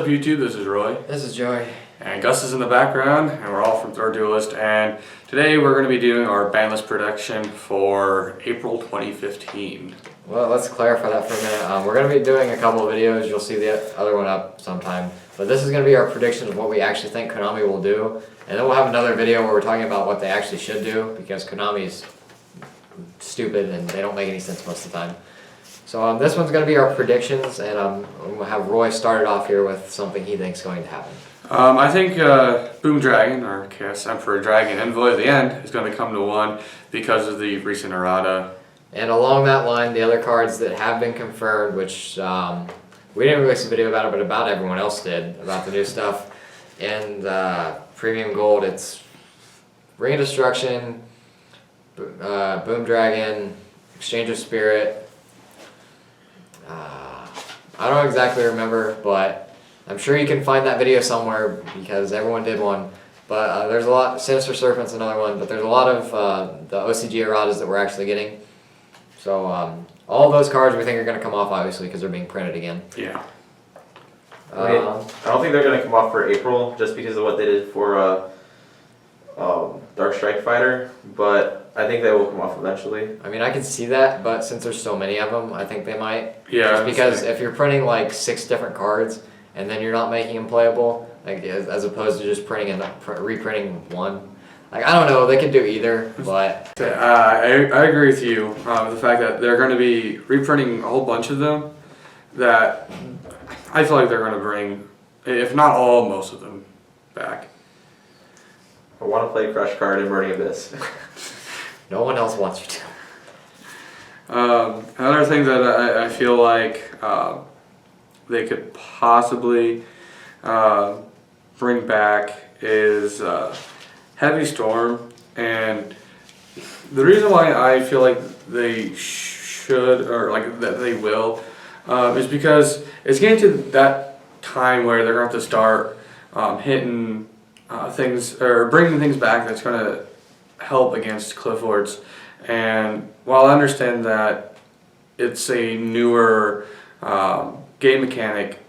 up YouTube? This is Roy. This is Joey. And Gus is in the background, and we're all from Third Duelist, and today we're going to be doing our ban list prediction for April 2015. Well, let's clarify that for a minute. We're going to be doing a couple of videos. You'll see the other one up sometime. But this is going to be our prediction of what we actually think Konami will do. And then we'll have another video where we're talking about what they actually should do, because Konami's stupid and they don't make any sense most of the time. So this one's going to be our predictions, and we'll have Roy start it off here with something he thinks is going to happen. I think Boom Dragon, or Chaos Emperor Dragon, Envoy of the End is going to come to 1 because of the recent errata. And along that line, the other cards that have been confirmed, which we didn't release a video about it, but about everyone else did, about the new stuff. And Premium Gold, it's Ring of Destruction, Boom Dragon, Exchange of Spirit. I don't exactly remember, but I'm sure you can find that video somewhere because everyone did one. But there's a lot, Sinister Serpent's another one, but there's a lot of the OCG erratas that we're actually getting. So all of those cards we think are going to come off, obviously, because they're being printed again. Yeah. I don't think they're going to come off for April just because of what they did for Dark Strike Fighter, but I think they will come off eventually. I mean, I can see that, but since there's so many of them, I think they might. Yeah. Just because if you're printing like 6 different cards and then you're not making them playable, like as opposed to just printing and reprinting one. Like, I don't know, they could do either, but... I agree with you. The fact that they're going to be reprinting a whole bunch of them, that I feel like they're going to bring, if not all, most of them back. I want to play Crush Card and Burning Abyss. No one else wants you to. Another thing that I feel like they could possibly bring back is Heavy Storm, and the reason why I feel like they should, or like that they will, is because it's getting to that time where they're going to have to start hitting things, or bringing things back that's going to help against Clifford's. And while I understand that it's a newer game mechanic,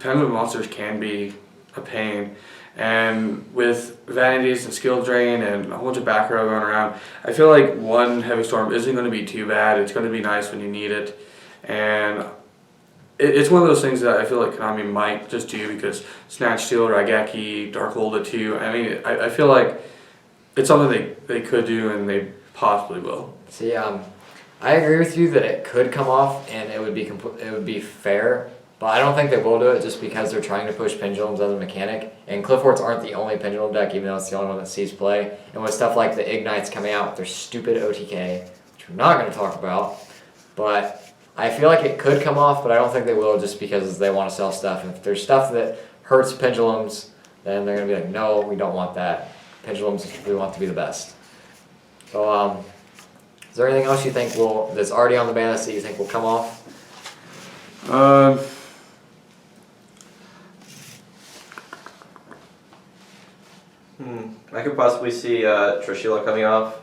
Pendulum Monsters can be a pain. And with Vanities and Skill Drain and a whole bunch of back row going around, I feel like one Heavy Storm isn't going to be too bad. It's going to be nice when you need it. And it's one of those things that I feel like Konami might just do because Snatch Steel, Raigeki, Darkhold 2, I mean, I feel like it's something they could do and they possibly will. See, I agree with you that it could come off and it would be fair, but I don't think they will do it just because they're trying to push pendulums as a mechanic. And Clifford's aren't the only pendulum deck, even though it's the only one that sees play. And with stuff like the Ignites coming out with their stupid OTK, which we're not going to talk about, but I feel like it could come off, but I don't think they will just because they want to sell stuff. And if there's stuff that hurts pendulums, then they're going to be like, no, we don't want that. Pendulums, we want to be the best. So, is there anything else you think that's already on the ban list that you think will come off? I could possibly see Trishula coming off.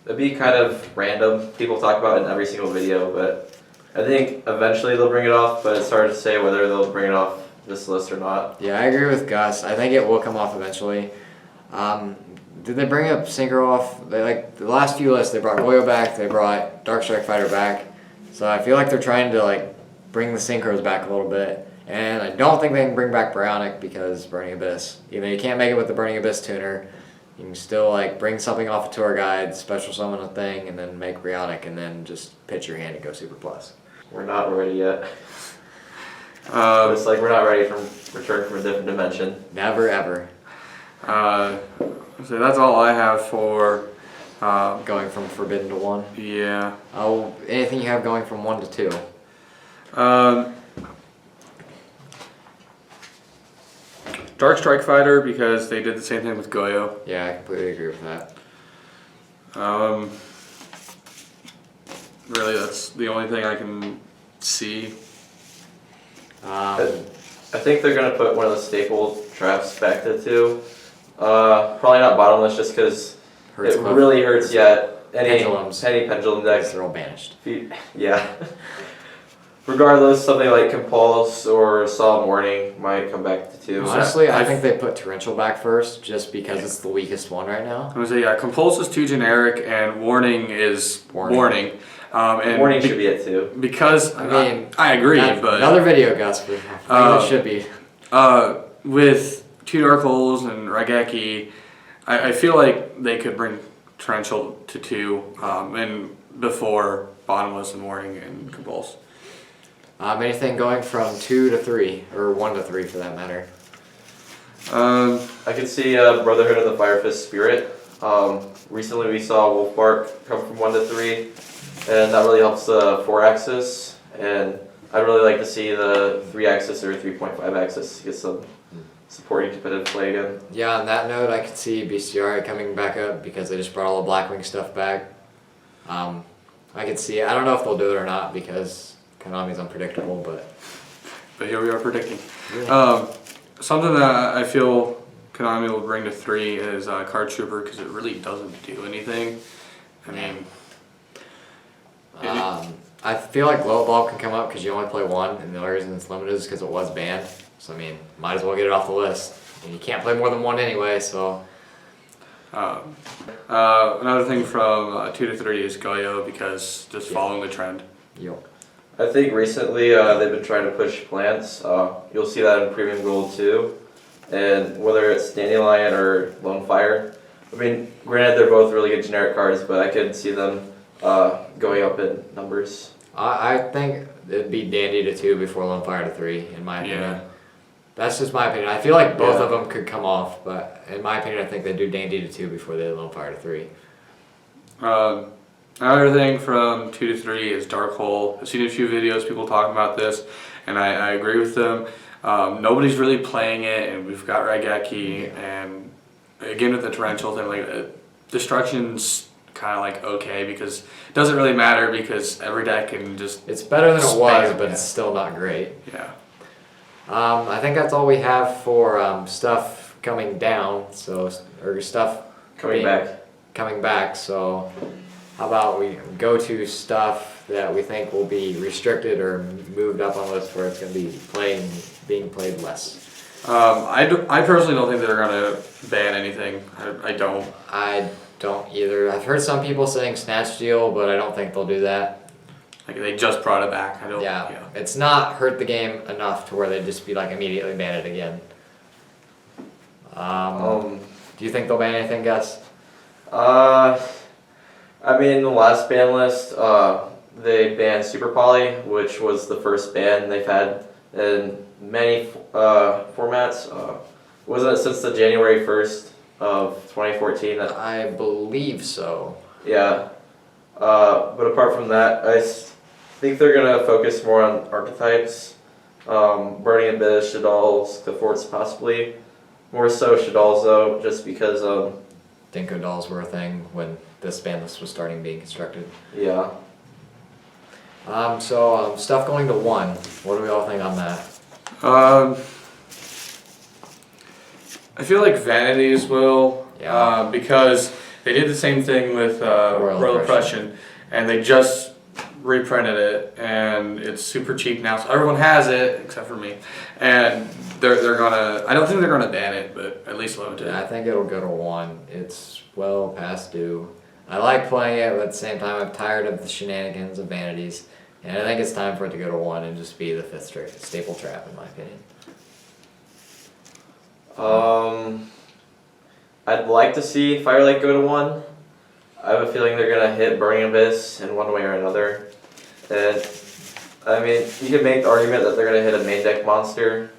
It'd be kind of random. People talk about it in every single video, but I think eventually they'll bring it off, but it's hard to say whether they'll bring it off this list or not. Yeah, I agree with Gus. I think it will come off eventually. Did they bring up Synchro off? They, like, the last few lists, they brought Goyo back, they brought Dark Strike Fighter back. So I feel like they're trying to like bring the Synchros back a little bit. And I don't think they can bring back Bionic because Burning Abyss. Even though you can't make it with the Burning Abyss tuner, you can still like bring something off a tour guide, special summon a thing, and then make Bionic, and then just pitch your hand and go Super Plus. We're not ready yet. It's like we're not ready from Return from a Different Dimension. Never ever. So that's all I have for going from Forbidden to 1. Yeah. Oh, anything you have going from 1 to 2? Dark Strike Fighter, because they did the same thing with Goyo. Yeah, I completely agree with that. Really, that's the only thing I can see. I think they're going to put one of the staple traps back to 2. Probably not bottomless just because it really hurts yet. Any pendulum decks. They're all banished. Yeah. regardless, something like Compulse or Solemn Warning might come back to 2. Honestly, I think they put Torrential back first just because it's the weakest one right now. I was say, yeah, Compulse is too generic, and Warning is Warning. And Warning should be at 2. Because, I mean, I agree, but... Another video, Gus, but I think it should be. With 2 Dark Holes and Raigeki, I feel like they could bring Torrential to 2, and before Bottomless and Warning and Compulse. Anything going from 2 to 3, or 1 to 3 for that matter. I could see Brotherhood of the Fire Fist Spirit. Recently we saw Wolfbark come from 1 to 3, and that really helps the 4-axis. And I'd really like to see the 3-axis or 3.5 axis get some supporting competitive play again. Yeah, on that note, I could see Bestiari coming back up because they just brought all the Blackwing stuff back. I could see it. I don't know if they'll do it or not because Konami's unpredictable, but here we are predicting. Yeah. Something that I feel Konami will bring to 3 is Card Trooper, because it really doesn't do anything. I mean... I feel like Glow Bulb can come up because you only play 1, and the only reason it's limited is because it was banned. So, I mean, might as well get it off the list. And you can't play more than 1 anyway, so... another thing from 2 to 3 is Goyo, because just following the trend. Yo. I think recently they've been trying to push plants. You'll see that in Premium Gold too. And whether it's Dandelion or Lone Fire, I mean, granted they're both really good generic cards, but I could see them going up in numbers. I think it'd be Dandy to 2 before Lone Fire to 3, in my opinion. Yeah. That's just my opinion. I feel like both of them could come off, but in my opinion, I think they do Dandy to 2 before they Lone Fire to 3. Another thing from 2 to 3 is Dark Hole. I've seen a few videos, people talking about this, and I agree with them. Nobody's really playing it, and we've got Raigeki, and again with the Torrential thing, like Destruction's kind of like okay, because it doesn't really matter because every deck can just... It's better than it was, spam, but it's still not great. Yeah. I think that's all we have for stuff coming down, or stuff Coming back. So how about we go to stuff that we think will be restricted or moved up on lists where it's going to be being played less. I personally don't think they're going to ban anything. I don't. I don't either. I've heard some people saying Snatch Steal, but I don't think they'll do that. Like they just brought it back. I don't. Yeah, it's not hurt the game enough to where they'd just be like immediately ban it again. Do you think they'll ban anything, Gus? I mean, the last ban list, they banned Super Poly, which was the first ban they've had in many formats. Wasn't it since the January 1st of 2014? I believe so. Yeah. But apart from that, I think they're going to focus more on archetypes. Burning Abyss, Shaddoll's, Clifford's possibly. More so Shaddoll's though, just because... Dinko dolls were a thing when this ban list was starting being constructed. Yeah. So stuff going to 1. What do we all think on that? I feel like Vanities will, Yeah. because they did the same thing with Royal Oppression, and they just reprinted it, and it's super cheap now, so everyone has it except for me, and they're gonna. I don't think they're gonna ban it, but at least limit it. I think it'll go to 1. It's well past due. I like playing it, but at the same time, I'm tired of the shenanigans of Vanities, and I think it's time for it to go to 1 and just be the 5th staple trap, in my opinion. I'd like to see Firelight go to 1. I have a feeling they're gonna hit Burning Abyss in one way or another. And I mean, you could make the argument that they're gonna hit a main deck monster.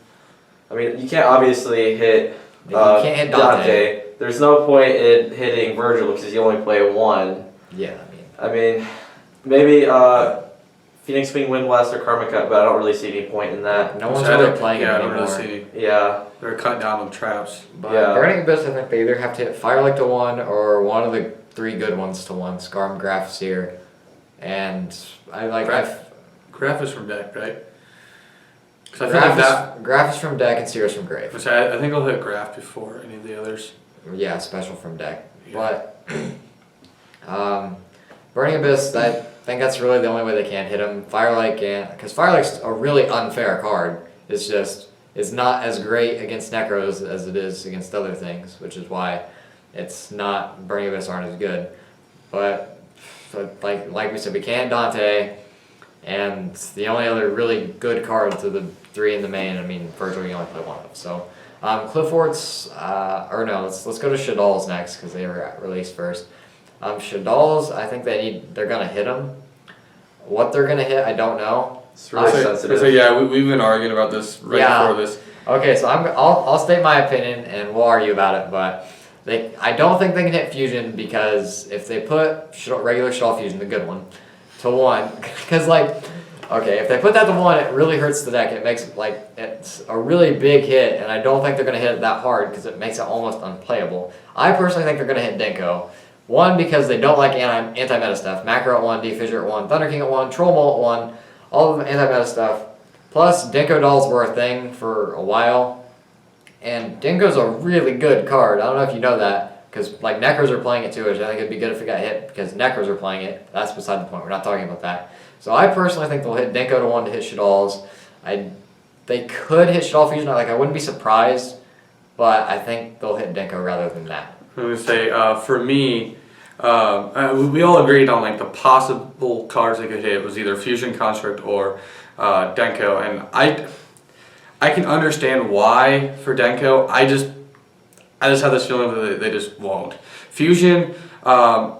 I mean, you can't obviously hit You can't hit Dante. There's no point in hitting Virgil because you only play 1. Yeah, I mean, maybe Phoenix Wing, Wind Blast, or Karma Cut, but I don't really see any point in that. no one's really playing it I don't anymore. really see. Yeah. They're cutting down on traps. But Yeah. Burning Abyss, I think they either have to hit Firelight to 1 or one of the 3 good ones to 1. Scarm, Graph, Seer. And I like... Graph is from deck, right? Because I feel like that... Graph is from deck and Seer is from grave. I think I'll hit Graph before any of the others. Yeah, special from deck. Yeah. But Burning Abyss, think that's really the only way they can hit him. Firelight can't, because Firelight a really unfair card. It's not as great against Necros as it is against other things, which is why it's not Burning Abyss aren't as good. But so like we said, we can't Dante, and the only other really good cards are the 3 in the main. I mean, Virgil you only play 1 of. So Cliffort's, or no, let's go to Shadal's next because they were released first. Shadal's, I think they're gonna hit him. What they're gonna hit, I don't know. It's really sensitive. So yeah, we've been arguing about this before this. Okay, so I'll state my opinion and we'll argue about it, but I don't think they can hit Fusion because if they put regular Shadal Fusion, the good one, to 1, because okay, if they put that to 1, it really hurts the deck. It makes it's a really big hit, and I don't think they're gonna hit it that hard because it makes it almost unplayable. I personally think they're gonna hit Denko. 1, because they don't like anti-meta stuff. Macro at 1, D-Fissure at 1, Thunder King at 1, Troll Mole at 1, all of the anti-meta stuff. Plus, Denko dolls were a thing for a while. And Denko's a really good card. I don't know if you know that, because Necros are playing it too, which I think it'd be good if it got hit, because Necros are playing it. That's beside the point. We're not talking about that. So I personally think they'll hit Denko to 1 to hit Shadal's. They could hit Shadal Fusion. I wouldn't be surprised, but I think they'll hit Denko rather than that. I'm gonna say for me, we all agreed on the possible cards they could hit. It was either Fusion, Construct, or Denko, and I can understand why for Denko. I just have this feeling that they just won't. Fusion, I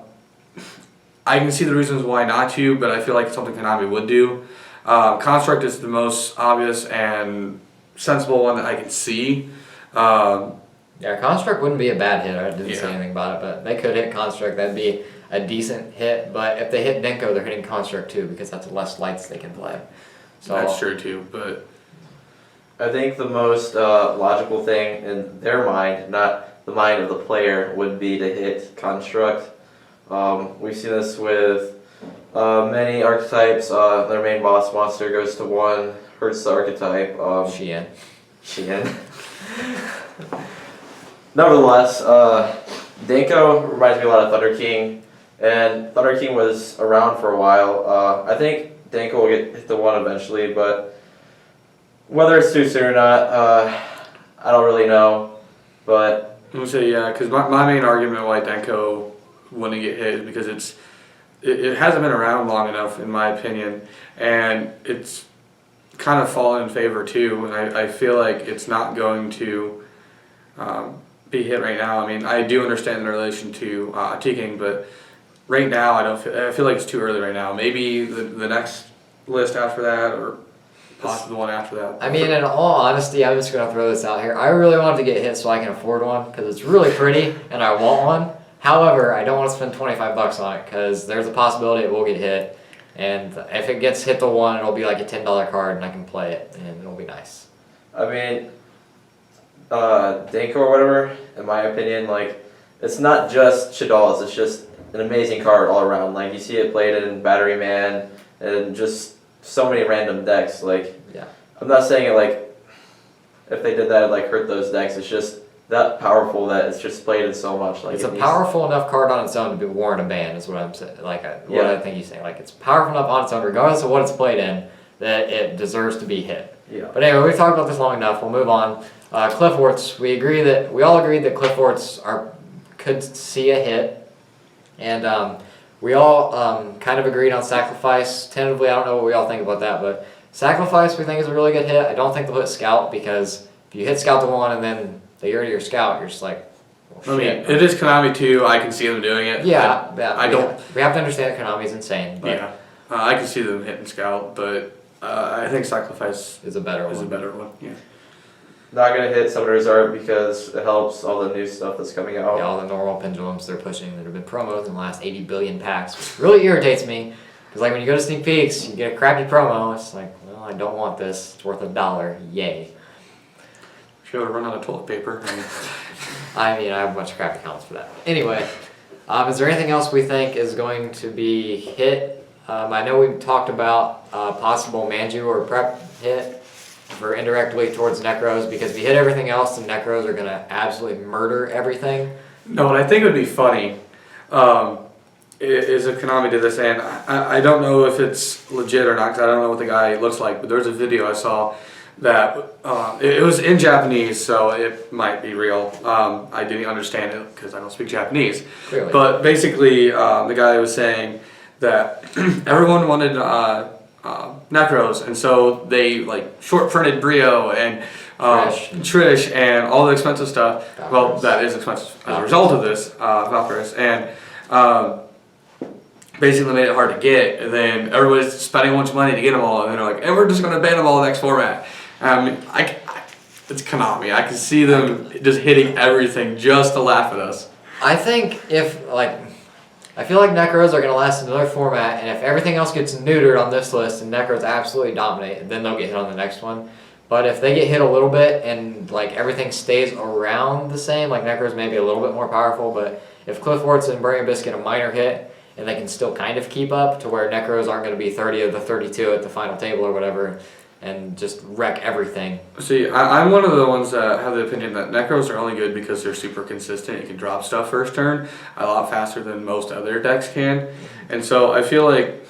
can see the reasons why not to, but I feel like it's something Konami would do. Construct is the most obvious and sensible one that I can see. Yeah, Construct wouldn't be a bad hit. I didn't say anything about it, but they could hit Construct. That'd be a decent hit. But if they hit Denko, they're hitting Construct too because that's less lights they can play. So that's true too, but I think the most logical thing in their mind, not the mind of the player, would be to hit Construct. We've seen this with many archetypes. Their main boss monster goes to 1, hurts the archetype. Xian. Nevertheless, Denko reminds me a lot of Thunder King, and Thunder King was around for a while. I think Denko will hit the 1 eventually, but whether it's too soon or not, I don't really know. But I'm gonna say yeah, because my main argument why Denko wouldn't get hit is because it hasn't been around long enough, in my opinion, and it's kind of fallen in favor too. And I feel like it's not going to be hit right now. I mean, I do understand the relation to T-King, but right now I feel like it's too early right now. Maybe the next list after that, or possibly the one after that. I mean, in all honesty, I'm just going to throw this out here. I really want to get hit so I can afford one because it's really pretty and I want one. However, I don't want to spend $25 on it because there's a possibility it will get hit. And if it gets hit to 1, it'll be like a $10 card and I can play it and it'll be nice. I mean, Denko or whatever, in my opinion, it's not just Shadal's, it's just an amazing card all around. You see it played in Battery Man and just so many random decks. Yeah. I'm not saying it if they did that it'd hurt those decks. It's just that powerful that it's just played in so much. It's a powerful enough card on its own to warrant a ban, is what I'm saying. What I think he's saying. It's powerful enough on its own, regardless of what it's played in, that it deserves to be hit. Yeah. But anyway, we've talked about this long enough. We'll move on. Clifforts. We all agreed that Clifforts could see a hit, and we all kind of agreed on Sacrifice. Tentatively, I don't know what we all think about that, but Sacrifice we think is a really good hit. I don't think they'll hit Scout because if you hit Scout to 1 and then they hear your Scout, you're just like, well, I mean, it is Konami too. I can see them doing it. Yeah, I we have to understand that Konami's insane, but yeah, I can see them hitting Scout, but I think Sacrifice is a better one. Yeah. Not gonna hit Summoner's Art because it helps all the new stuff that's coming out. Yeah, all the normal pendulums they're pushing that have been promoted in the last 80 billion packs, which really irritates me. Because when you go to sneak peeks, you get a crappy promo. It's like, well, I don't want this. It's worth $1. Yay. Should have run out of toilet paper. I mean, I have a bunch of crappy comments for that. Anyway, is there anything else we think is going to be hit? I know we've talked about possible Manju or Prep hit for indirectly towards Necros, because if you hit everything else, the Necros are going to absolutely murder everything. No, what I think would be funny is if Konami did this, and I don't know if it's legit or not because I don't know what the guy looks like. But there's a video I saw that it was in Japanese, so it might be real. I didn't understand it because I don't speak Japanese. Clearly. But basically, the guy was saying that everyone wanted Necros, and so they like short printed Brio and Trish and all the expensive stuff. Valkyries. Well, that is expensive as a result of this, Valkyries, and basically made it hard to get. And then everybody's spending a bunch of money to get them all, and then they're like, and we're just going to ban them all in the next format. It's Konami. I can see them just hitting everything just to laugh at us. I think I feel like Necros are going to last in another format, and if everything else gets neutered on this list and Necros absolutely dominate, then they'll get hit on the next one. But if they get hit a little bit and like everything stays around the same, like Necros may be a little bit more powerful, but if Cliff Forts and Burning Abyss get a minor hit and they can still kind of keep up to where Necros aren't going to be 30 of the 32 at the final table or whatever, and just wreck everything. See, I'm one of the ones that have the opinion that Necros are only good because they're super consistent. You can drop stuff first turn a lot faster than most other decks can. And so I feel like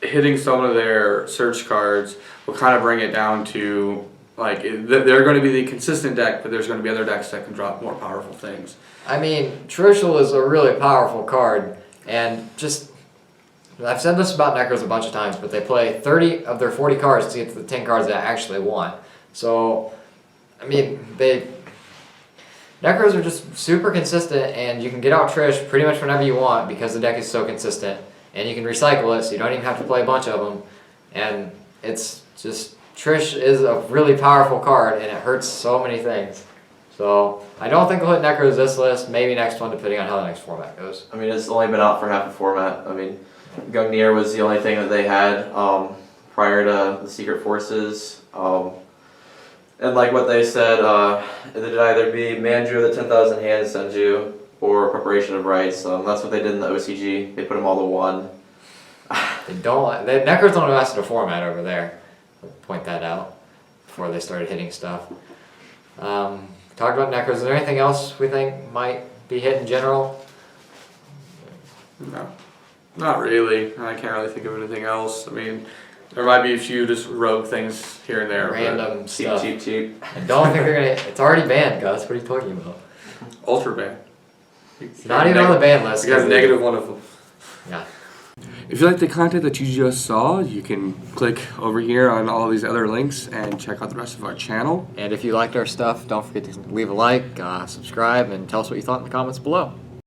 hitting some of their search cards will kind of bring it down to, like, they're going to be the consistent deck, but there's going to be other decks that can drop more powerful things. I mean, Trishul is a really powerful card, and just, I've said this about Necros a bunch of times, but they play 30 of their 40 cards to get to the 10 cards that I actually want. So, I mean, Necros are just super consistent, and you can get out Trish pretty much whenever you want because the deck is so consistent, and you can recycle it, so you don't even have to play a bunch of them, and it's just, Trish is a really powerful card, and it hurts so many things. So, I don't think they'll hit Necros this list, maybe next one, depending on how the next format goes. I mean, it's only been out for half a format. I mean, Gungnir was the only thing that they had prior to the Secret Forces. And like what they said, it'd either be Mandrew, the 10,000 Hand Senju, or Preparation of Rites. That's what they did in the OCG. They put them all to one. Necros don't invest in a format over there. I'll point that out before they started hitting stuff. Talked about Necros. Is there anything else we think might be hit in general? No, not really. I can't really think of anything else. I mean, there might be a few just rogue things here and there. Random stuff. Cheap. I don't think they're gonna. It's already banned, Gus. What are you talking about? Ultra ban. It's not even on the ban list. You got negative one of them. Yeah. If you like the content that you just saw, you can click over here on all these other links and check out the rest of our channel. And if you liked our stuff, don't forget to leave a like, subscribe, and tell us what you thought in the comments below.